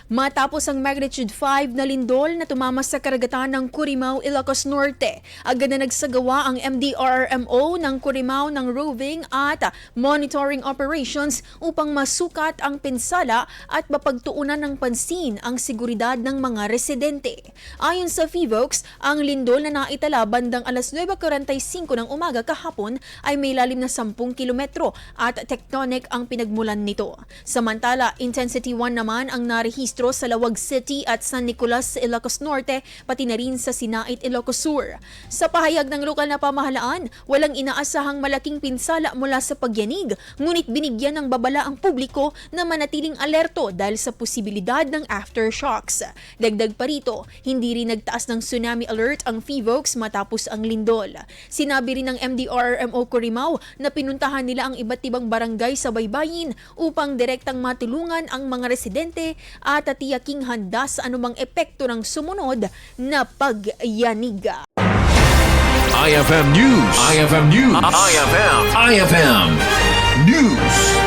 Matapos ang magnitude 5 na lindol na tumama sa karagatan ng Currimao, Ilocos Norte, agad na nagsagawa ang Mdrrmo ng Currimao ng roving at monitoring operations upang masukat ang pinsala at mapagtuunan ng pansin ang seguridad ng mga residente. Ayon sa FIVOX, ang lindol na naitala bandang alas 9:45 ng umaga kahapon ay may lalim na 10 kilometro at tectonic ang pinagmulan nito. Samantala, intensity 1 naman ang narehistro sa Lawag City at San Nicolas sa Ilocos Norte, pati na rin sa Sinait, Ilocos Sur. Sa pahayag ng lokal na pamahalaan, walang inaasahang malaking pinsala mula sa pagyanig, ngunit binigyan ng babala ang publiko na manatiling alerto dahil sa posibilidad ng aftershocks. Dagdag pa rito, hindi rin nagtaas ng tsunami alert ang FIVOX matapos ang lindol. Sinabi rin ng Mdrrmo Currimao na pinuntahan nila ang iba't ibang barangay sa baybayin upang direktang matulungan ang mga residente at tiyaking handa sa anumang epekto ng sumunod na pagyanig. IFM News. IFM News. IFM News.